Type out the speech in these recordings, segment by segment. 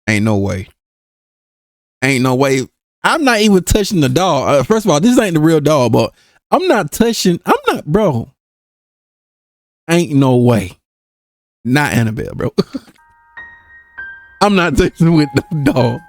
Ain't no way. Ain't no way. I'm not even touching the doll. First of all, this ain't the real doll, but I'm not, bro. Ain't no way. Not Annabelle, bro. I'm not touching with the doll.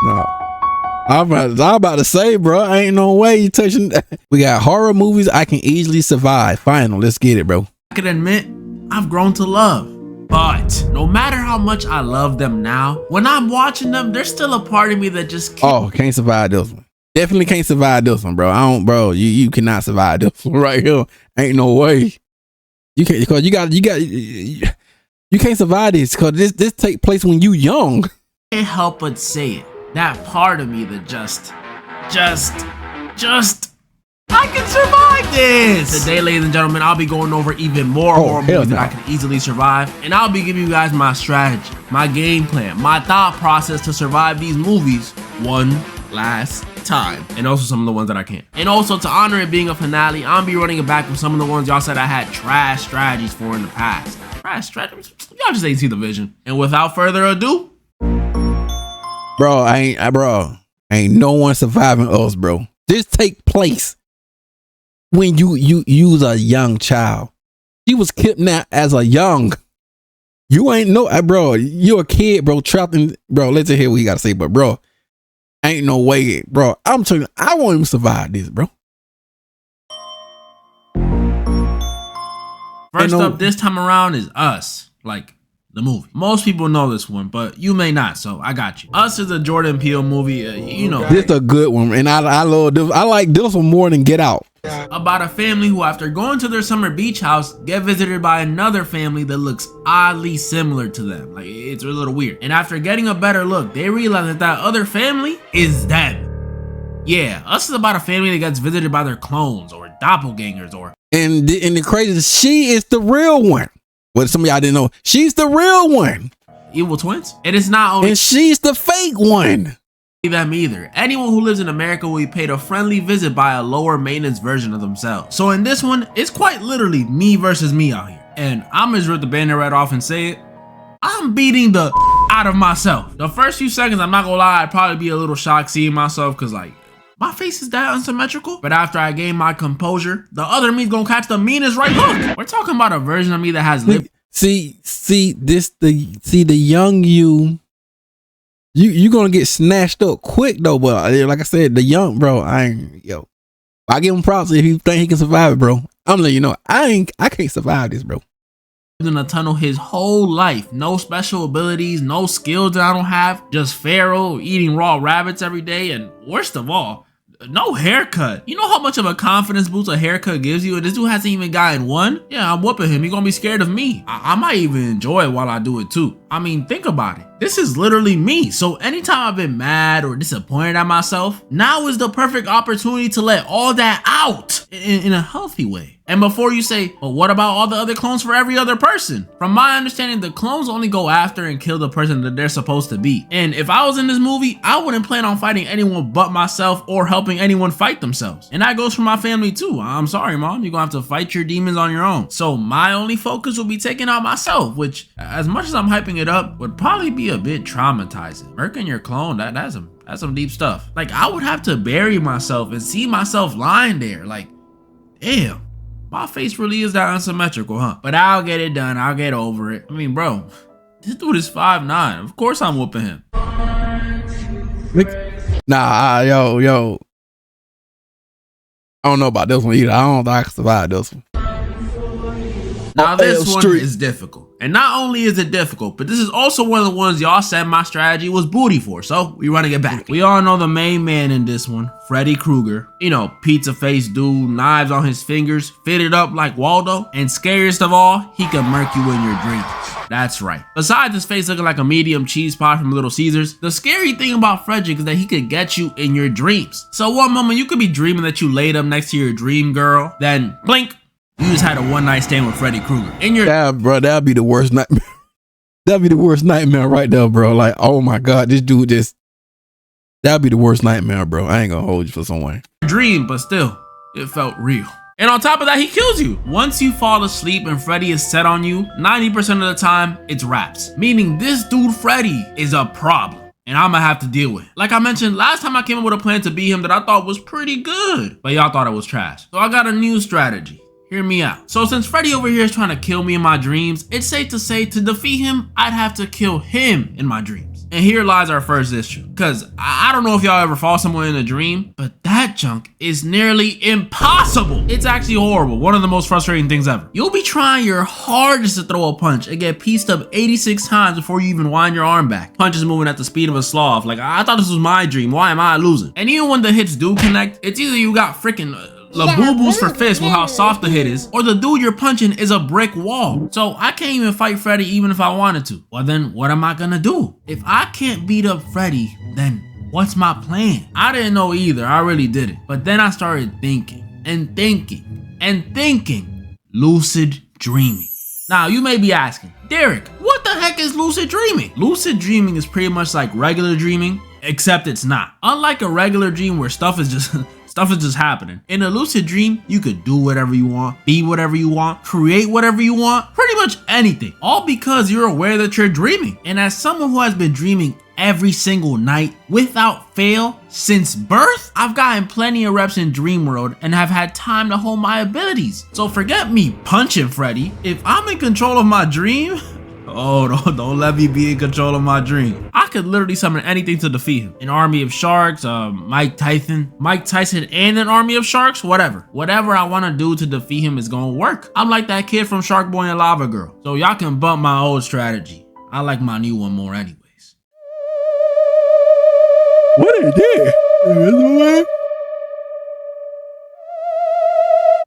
No. I'm about to say, bro, ain't no way you touching. We got horror movies I can easily survive. Final, let's get it, bro. I can admit, I've grown to love. But no matter how much I love them now, when I'm watching them, there's still a part of me that just can't survive this one. Definitely can't survive this one, bro. You cannot survive this one right here. Ain't no way. You can't, because you can't survive this, because this take place when you young. Can't help but say it. That part of me that just I can survive this! Today, ladies and gentlemen, I'll be going over even more horror movies that I can easily survive, and I'll be giving you guys my strategy, my game plan, my thought process to survive these movies one last time, and also some of the ones that I can't. And also, to honor it being a finale, I'll be running it back with some of the ones y'all said I had trash strategies for in the past. Trash strategies? Y'all just ain't see the vision. And without further ado, bro, ain't no one surviving us, bro. This take place when you use a young child. She was kidnapped as a young. You ain't no, bro. You're a kid, bro. Trapped in, bro. Let's hear what you gotta say, but bro, ain't no way, bro. I'm telling you, I won't even survive this, bro. First up this time around is Us, like the movie. Most people know this one, but you may not, so I got you. Us is a Jordan Peele movie, you know. This a good one, and I love this. I like this one more than Get Out. About a family who, after going to their summer beach house, get visited by another family that looks oddly similar to them. Like, it's a little weird. And after getting a better look, they realize that other family is them. Yeah, Us is about a family that gets visited by their clones or doppelgangers or... And the crazy, she is the real one. What some of y'all didn't know, she's the real one. Evil twins? It is not only... And she's the fake one. Them either. Anyone who lives in America will be paid a friendly visit by a lower maintenance version of themselves. So in this one, it's quite literally me versus me out here. And I'm just rip the banner right off and say it. I'm beating the out of myself. The first few seconds, I'm not gonna lie, I'd probably be a little shocked seeing myself, because like, my face is that unsymmetrical. But after I gain my composure, the other me's gonna catch the meanest right hook. We're talking about a version of me that has lived. See the young you gonna get snatched up quick though, but like I said, the young bro, I give him props if you think he can survive it, bro. I'm letting you know, I can't survive this, bro. In a tunnel his whole life, no special abilities, no skills that I don't have, just feral, eating raw rabbits every day, and worst of all, no haircut. You know how much of a confidence boost a haircut gives you? And this dude hasn't even gotten one? Yeah, I'm whooping him. He's gonna be scared of me. I might even enjoy it while I do it too. I mean, think about it. This is literally me. So anytime I've been mad or disappointed at myself, now is the perfect opportunity to let all that out in a healthy way. And before you say, well, what about all the other clones for every other person? From my understanding, the clones only go after and kill the person that they're supposed to be. And if I was in this movie, I wouldn't plan on fighting anyone but myself or helping anyone fight themselves. And that goes for my family too. I'm sorry, Mom, you're gonna have to fight your demons on your own. So my only focus will be taking out myself, which, as much as I'm hyping it up, would probably be a bit traumatizing. Murking your clone, that's some deep stuff. Like, I would have to bury myself and see myself lying there. Like, damn. My face really is that unsymmetrical, huh? But I'll get it done. I'll get over it. I mean, bro, this dude is 5'9". Of course I'm whooping him. Nah, yo. I don't know about this one either. I don't think I can survive this one. Now this one is difficult. And not only is it difficult, but this is also one of the ones y'all said my strategy was booty for, so we running it back. We all know the main man in this one, Freddy Krueger. You know, pizza face dude, knives on his fingers, fitted up like Waldo, and scariest of all, he can murk you in your dreams. That's right. Besides his face looking like a medium cheese pie from Little Caesars, the scary thing about Frederick is that he could get you in your dreams. So one moment you could be dreaming that you laid up next to your dream girl, then blink, you just had a one-night stand with Freddy Krueger. Bro, that'd be the worst nightmare. That'd be the worst nightmare right there, bro. Like, oh my God, this dude that'd be the worst nightmare, bro. I ain't gonna hold you for someone. Dream, but still, it felt real. And on top of that, he kills you. Once you fall asleep and Freddy is set on you, 90% of the time, it's wraps. Meaning this dude Freddy is a problem. And I'm gonna have to deal with it. Like I mentioned, last time I came up with a plan to beat him that I thought was pretty good, but y'all thought it was trash. So I got a new strategy. Hear me out. So since Freddy over here is trying to kill me in my dreams, it's safe to say to defeat him, I'd have to kill him in my dreams. And here lies our first issue. Cause I don't know if y'all ever fall somewhere in a dream, but that junk is nearly impossible. It's actually horrible. One of the most frustrating things ever. You'll be trying your hardest to throw a punch and get pieced up 86 times before you even wind your arm back. Punches moving at the speed of a sloth. Like, I thought this was my dream. Why am I losing? And even when the hits do connect, it's either you got freaking Labubu's for fists with how soft the hit is, or the dude you're punching is a brick wall. So I can't even fight Freddy even if I wanted to. Well then, what am I gonna do? If I can't beat up Freddy, then what's my plan? I didn't know either, I really didn't. But then I started thinking, and thinking, and thinking. Lucid dreaming. Now you may be asking, Derek, what the heck is lucid dreaming? Lucid dreaming is pretty much like regular dreaming, except it's not. Unlike a regular dream where stuff is just happening. In a lucid dream, you could do whatever you want, be whatever you want, create whatever you want, pretty much anything. All because you're aware that you're dreaming. And as someone who has been dreaming every single night without fail since birth, I've gotten plenty of reps in Dream World and have had time to hone my abilities. So forget me punching Freddy. If I'm in control of my dream, oh, don't let me be in control of my dream. I could literally summon anything to defeat him. An army of sharks, Mike Tyson and an army of sharks, whatever. Whatever I want to do to defeat him is gonna work. I'm like that kid from Shark Boy and Lava Girl. So y'all can bump my old strategy. I like my new one more anyways. What is this?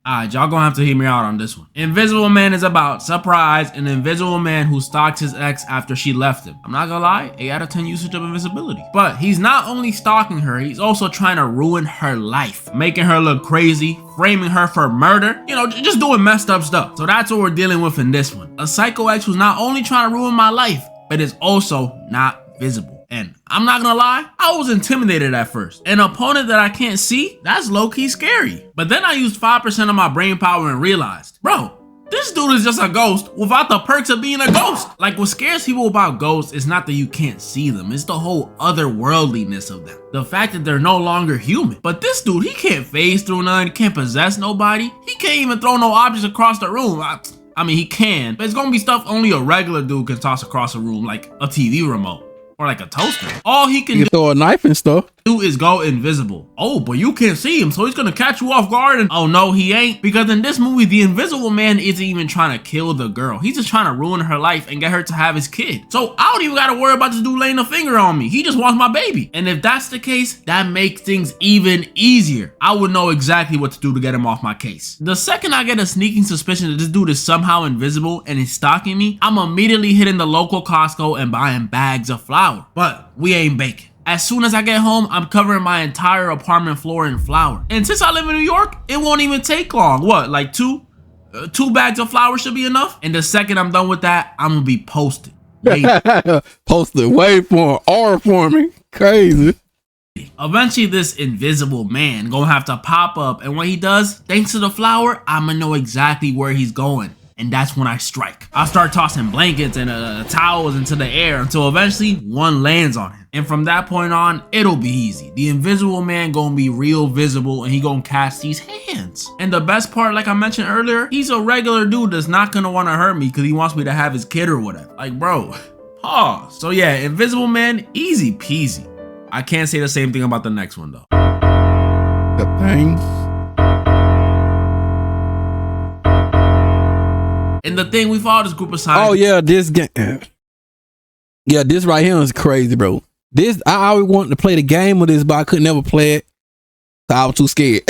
Alright, y'all gonna have to hear me out on this one. Invisible Man is about, surprise, an invisible man who stalked his ex after she left him. I'm not gonna lie, 8 out of 10 usage of invisibility. But he's not only stalking her, he's also trying to ruin her life, making her look crazy, framing her for murder, you know, just doing messed up stuff. So that's what we're dealing with in this one. A psycho ex who's not only trying to ruin my life, but is also not visible. And I'm not gonna lie, I was intimidated at first. An opponent that I can't see, that's low-key scary. But then I used 5% of my brain power and realized, bro, this dude is just a ghost without the perks of being a ghost. Like, what scares people about ghosts is not that you can't see them, it's the whole otherworldliness of them. The fact that they're no longer human. But this dude, he can't phase through none, he can't possess nobody, he can't even throw no objects across the room. I mean, he can, but it's gonna be stuff only a regular dude can toss across a room, like a TV remote. Or like a toaster. All he can throw a knife and stuff. Do is go invisible. Oh, but you can't see him, so he's gonna catch you off guard. And oh no, he ain't. Because in this movie, the invisible man isn't even trying to kill the girl. He's just trying to ruin her life and get her to have his kid. So I don't even gotta worry about this dude laying a finger on me. He just wants my baby. And if that's the case, that makes things even easier. I would know exactly what to do to get him off my case. The second I get a sneaking suspicion that this dude is somehow invisible and is stalking me, I'm immediately hitting the local Costco and buying bags of flour. But we ain't baking. As soon as I get home, I'm covering my entire apartment floor in flour. And since I live in New York, it won't even take long. What, like two bags of flour should be enough? And the second I'm done with that, I'm gonna be posted. Posted, wait for or for me. Crazy. Eventually, this invisible man gonna have to pop up, and when he does, thanks to the flour, I'm gonna know exactly where he's going. And that's when I strike. I start tossing blankets and towels into the air until eventually one lands on him. And from that point on, it'll be easy. The invisible man gonna be real visible and he gonna cast these hands. And the best part, like I mentioned earlier, he's a regular dude that's not gonna wanna hurt me because he wants me to have his kid or whatever. Like, bro, pause. So yeah, invisible man, easy peasy. I can't say the same thing about the next one though. The thing. And the thing, we follow this group of scientists. Oh yeah, this game. Yeah, this right here is crazy, bro. This, I always wanted to play the game of this, but I could never play it. I was too scared.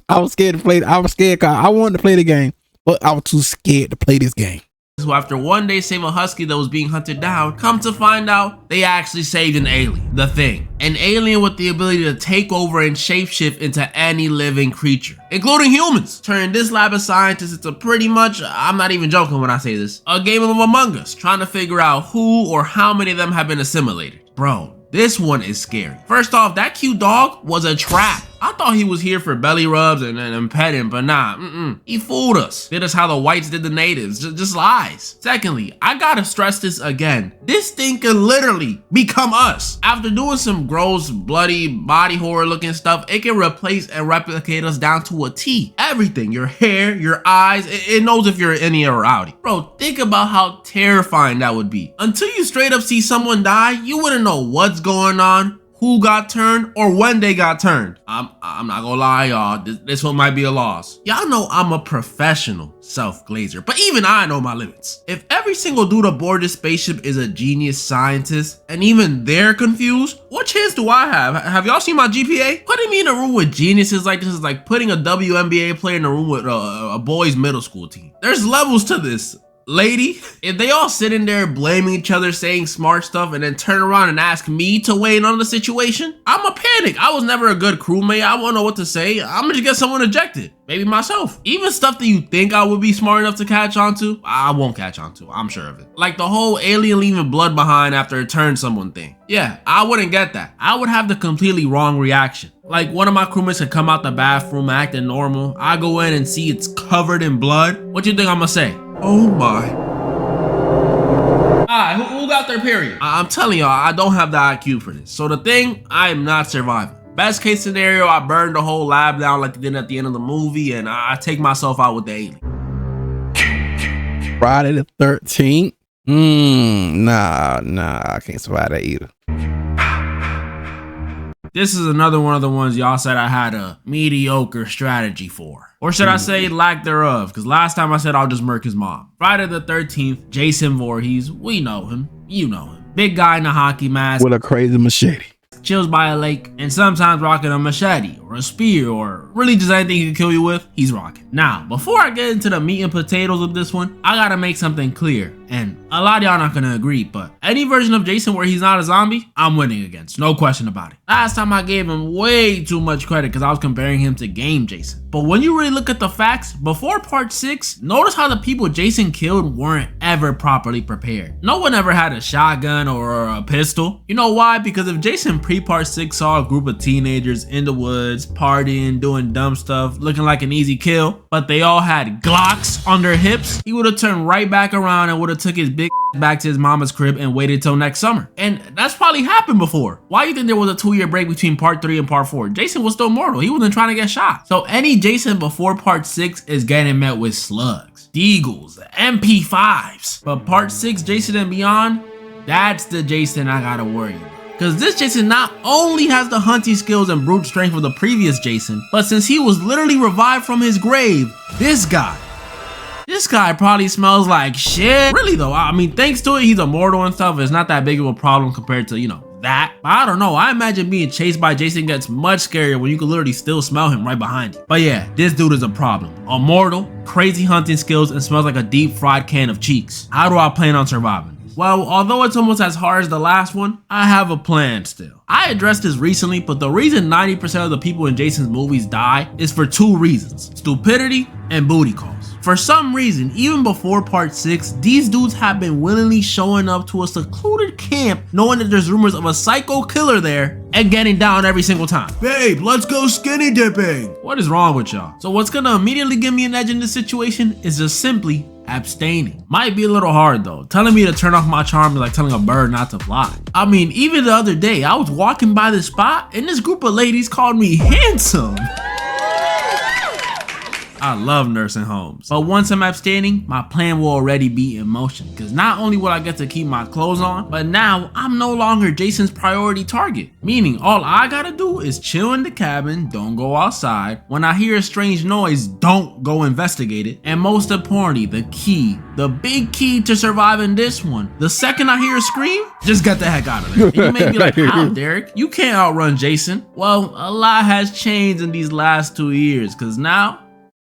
I was scared to play. I was scared because I wanted to play the game, but I was too scared to play this game. So after one day save a husky that was being hunted down, come to find out they actually saved an alien, the Thing. An alien with the ability to take over and shapeshift into any living creature, including humans. Turning this lab of scientists into pretty much, I'm not even joking when I say this, a game of Among Us, trying to figure out who or how many of them have been assimilated. Bro, this one is scary. First off, that cute dog was a trap. I thought he was here for belly rubs and petting, but nah, he fooled us. Did us how the whites did the natives, just lies. Secondly, I gotta stress this again. This thing can literally become us. After doing some gross, bloody, body horror looking stuff, it can replace and replicate us down to a T. Everything, your hair, your eyes, it knows if you're innie or outie. Bro, think about how terrifying that would be. Until you straight up see someone die, you wouldn't know what's going on, who got turned, or when they got turned. I'm not gonna lie, y'all, this one might be a loss. Y'all know I'm a professional self-glazer, but even I know my limits. If every single dude aboard this spaceship is a genius scientist, and even they're confused, what chance do I have? Have y'all seen my GPA? Putting me in a room with geniuses like this is like putting a WNBA player in a room with a boys middle school team. There's levels to this. Lady, if they all sit in there blaming each other, saying smart stuff, and then turn around and ask me to weigh in on the situation, I'ma panic. I was never a good crewmate. I won't know what to say. I'ma just get someone ejected. Maybe myself. Even stuff that you think I would be smart enough to catch on to, I won't catch on to. I'm sure of it. Like the whole alien leaving blood behind after it turned someone thing. Yeah, I wouldn't get that. I would have the completely wrong reaction. Like one of my crewmates could come out the bathroom acting normal. I go in and see it's covered in blood. What you think I'ma say? Oh my. Alright, who got their period? I'm telling y'all, I don't have the IQ for this. So the thing, I am not surviving. Best case scenario, I burn the whole lab down like they did at the end of the movie, and I take myself out with the alien. Friday the 13th? Nah, I can't survive that either. This is another one of the ones y'all said I had a mediocre strategy for. Or should I say lack thereof, because last time I said I'll just murk his mom. Friday the 13th, Jason Voorhees, we know him, you know him. Big guy in a hockey mask. With a crazy machete. Chills by a lake, and sometimes rocking a machete or a spear or really just anything he can kill you with, he's rocking. Now, before I get into the meat and potatoes of this one, I gotta make something clear, and a lot of y'all not gonna agree, but any version of Jason where he's not a zombie, I'm winning against, no question about it. Last time I gave him way too much credit because I was comparing him to game Jason. But when you really look at the facts, before part 6, notice how the people Jason killed weren't ever properly prepared. No one ever had a shotgun or a pistol. You know why? Because if Jason pre-part 6 saw a group of teenagers in the woods, partying, doing dumb stuff, looking like an easy kill, but they all had Glocks on their hips, he would have turned right back around and would have took his big back to his mama's crib and waited till next summer. And that's probably happened before. Why do you think there was a 2-year break between part 3 and part 4? Jason was still mortal. He wasn't trying to get shot. So any Jason before part 6 is getting met with slugs, deagles, MP5s. But part 6 Jason and beyond, that's the Jason I gotta worry about. Cause this Jason not only has the hunting skills and brute strength of the previous Jason, but since he was literally revived from his grave, this guy probably smells like shit. Really though, I mean, thanks to it, he's immortal and stuff. It's not that big of a problem compared to, you know, that. But I don't know, I imagine being chased by Jason gets much scarier when you can literally still smell him right behind you. But yeah, this dude is a problem. Immortal, crazy hunting skills, and smells like a deep fried can of cheeks. How do I plan on surviving? Well, although it's almost as hard as the last one, I have a plan still. I addressed this recently, but the reason 90% of the people in Jason's movies die is for 2 reasons: stupidity and booty calls. For some reason, even before part 6, these dudes have been willingly showing up to a secluded camp knowing that there's rumors of a psycho killer there and getting down every single time. Babe, let's go skinny dipping. What is wrong with y'all? So what's gonna immediately give me an edge in this situation is just simply abstaining. Might be a little hard though. Telling me to turn off my charm is like telling a bird not to fly. I mean, even the other day, I was walking by this spot and this group of ladies called me handsome. I love nursing homes. But once I'm abstaining, my plan will already be in motion. Because not only will I get to keep my clothes on, but now I'm no longer Jason's priority target. Meaning all I gotta do is chill in the cabin, don't go outside. When I hear a strange noise, don't go investigate it. And most importantly, the big key to surviving this one, the second I hear a scream, just get the heck out of there. And you may be like, how, Derek? You can't outrun Jason. Well, a lot has changed in these last 2 years, because now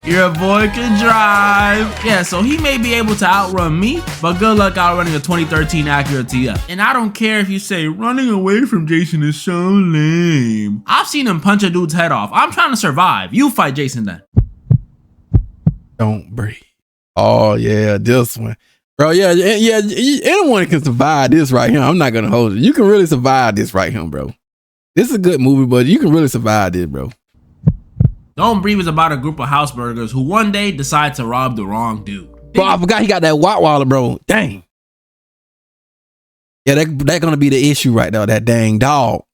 your boy can drive. Yeah, so he may be able to outrun me, but good luck outrunning a 2013 Acura TF. And I don't care if you say running away from Jason is so lame. I've seen him punch a dude's head off. I'm trying to survive. You fight Jason then. Don't breathe. Oh yeah, this one. Bro, yeah, anyone can survive this right here. I'm not gonna hold it. You can really survive this right here, bro. This is a good movie, but you can really survive this, bro. Don't Breathe is about a group of house burglars who one day decide to rob the wrong dude. Bro, I forgot he got that Rottweiler, bro. Dang. Yeah, that gonna be the issue right now, that dang dog.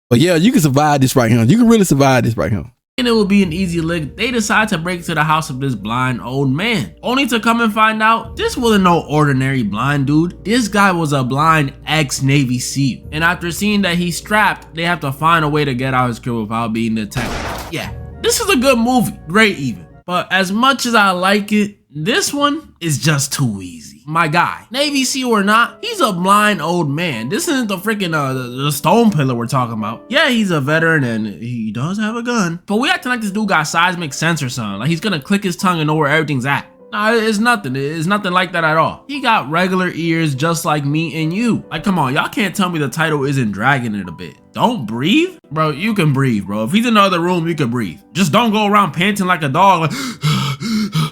But yeah, you can survive this right here. You can really survive this right here. And it will be an easy lick. They decide to break into the house of this blind old man, only to come and find out this wasn't no ordinary blind dude. This guy was a blind ex-Navy SEAL. And after seeing that he's strapped, they have to find a way to get out his crib without being detected. Yeah, this is a good movie, great even. But as much as I like it, this one is just too easy. My guy, Navy SEAL or not, he's a blind old man. This isn't the freaking the stone pillar we're talking about. Yeah, he's a veteran and he does have a gun. But we acting like this dude got seismic sense or something. Like he's gonna click his tongue and know where everything's at. Nah, it's nothing. It's nothing like that at all. He got regular ears just like me and you. Like, come on, y'all can't tell me the title isn't dragging it a bit. Don't breathe? Bro, you can breathe, bro. If he's in the other room, you can breathe. Just don't go around panting like a dog. Like,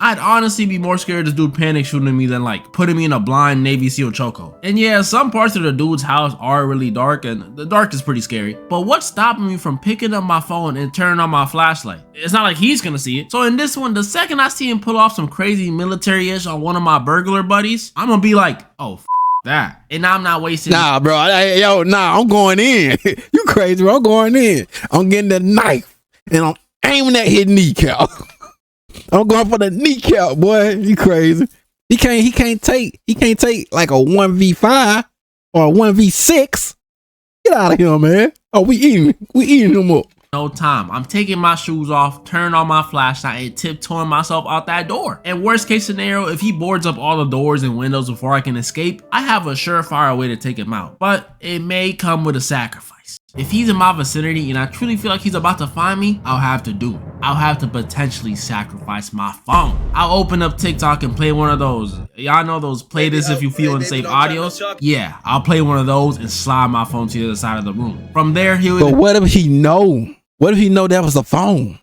I'd honestly be more scared of this dude panic shooting me than like putting me in a blind Navy SEAL chokehold. And yeah, some parts of the dude's house are really dark and the dark is pretty scary. But what's stopping me from picking up my phone and turning on my flashlight? It's not like he's gonna see it. So in this one, the second I see him pull off some crazy military-ish on one of my burglar buddies, I'm gonna be like, oh, that. And I'm not wasting. Nah, bro. I'm going in. You crazy, bro. I'm going in. I'm getting the knife and I'm aiming at his kneecap. I'm going for the kneecap, boy. You crazy. He can't take like a 1v5 or a 1v6. Get out of here, man. Oh, we eating him up. No time. I'm taking my shoes off, turning on my flashlight, and tiptoeing myself out that door. And worst case scenario, if he boards up all the doors and windows before I can escape, I have a surefire way to take him out. But it may come with a sacrifice. If he's in my vicinity and I truly feel like he's about to find me, I'll have to do it. I'll have to potentially sacrifice my phone. I'll open up TikTok and play one of those. Y'all know those play this if you feel unsafe audios? Yeah, I'll play one of those and slide my phone to the other side of the room. From there, he'll But what if he know? What if he know that was a phone?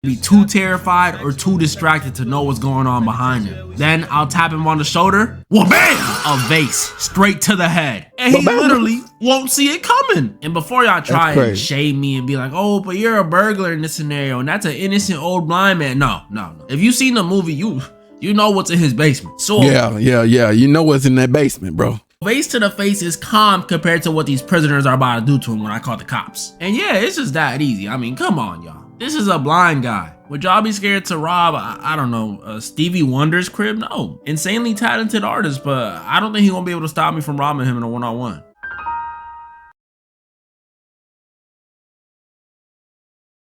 Be too terrified or too distracted to know what's going on behind him. Then I'll tap him on the shoulder. Whoa, bam! A vase straight to the head. And he literally won't see it coming. And before y'all try and shame me and be like, oh, but you're a burglar in this scenario and that's an innocent old blind man. No. If you've seen the movie, you know what's in his basement. So yeah. You know what's in that basement, bro. Vase to the face is calm compared to what these prisoners are about to do to him when I call the cops. And yeah, it's just that easy. I mean, come on, y'all. This is a blind guy. Would y'all be scared to rob, I don't know, Stevie Wonder's crib? No. Insanely talented artist, but I don't think he won't be able to stop me from robbing him in a one-on-one.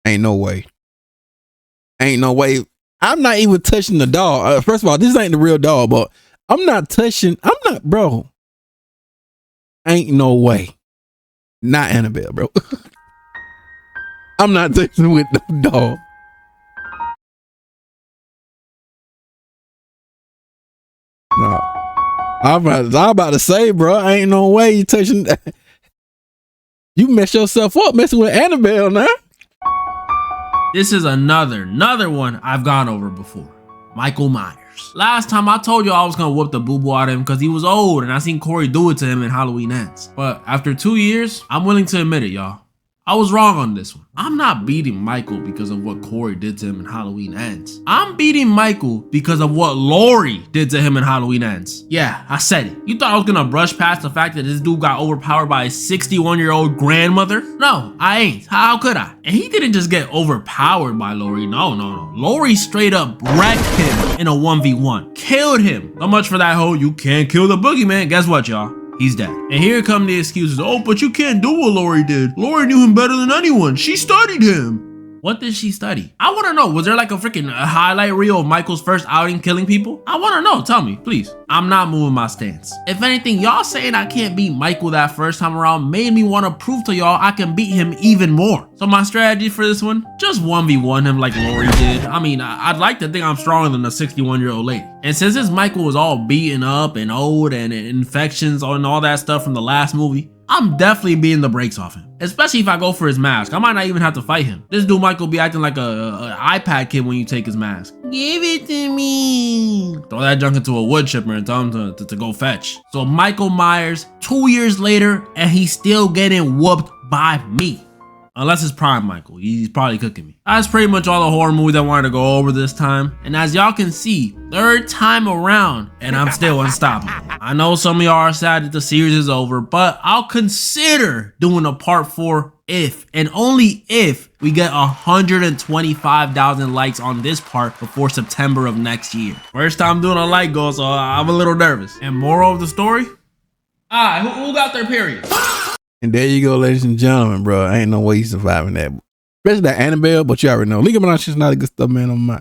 Ain't no way. I'm not even touching the dog. First of all, this ain't the real dog, but bro. Ain't no way. Not Annabelle, bro. I'm not touching with the dog. No. I'm about to say, bro, ain't no way you touching that. You mess yourself up messing with Annabelle now. This is another one I've gone over before. Michael Myers. Last time I told you I was gonna whoop the boo-boo out of him because he was old and I seen Corey do it to him in Halloween Ends. But after 2 years, I'm willing to admit it, y'all. I was wrong on this one. I'm not beating Michael because of what Corey did to him in Halloween Ends. I'm beating Michael because of what Laurie did to him in Halloween Ends. Yeah, I said it. You thought I was gonna brush past the fact that this dude got overpowered by his 61-year-old grandmother? No, I ain't. How could I? And he didn't just get overpowered by Laurie. No. Laurie straight up wrecked him in a 1v1. Killed him. So much for that whole you can't kill the boogeyman. Guess what, y'all? He's dead. And here come the excuses. Oh, but you can't do what Laurie did. Laurie knew him better than anyone. She studied him. What did she study? I want to know. Was there like a freaking highlight reel of Michael's first outing killing people? I want to know. Tell me, please. I'm not moving my stance. If anything, y'all saying I can't beat Michael that first time around made me want to prove to y'all I can beat him even more. So my strategy for this one, just 1v1 him like Laurie did. I mean, I'd like to think I'm stronger than a 61-year-old lady. And since this Michael was all beaten up and old and infections and all that stuff from the last movie, I'm definitely beating the brakes off him. Especially if I go for his mask. I might not even have to fight him. This dude Michael be acting like a iPad kid when you take his mask. Give it to me. Throw that junk into a wood chipper and tell him to go fetch. So Michael Myers, 2 years later, and he's still getting whooped by me. Unless it's Prime Michael. He's probably cooking me. That's pretty much all the horror movies I wanted to go over this time. And as y'all can see, third time around, and I'm still unstoppable. I know some of y'all are sad that the series is over, but I'll consider doing a part 4 if, and only if, we get 125,000 likes on this part before September of next year. First time doing a like goal, so I'm a little nervous. And moral of the story? Who got their period? And there you go, ladies and gentlemen, bro. Ain't no way you surviving that. Especially that Annabelle, but you already know. League of Monsters is not a good stuff, man. On my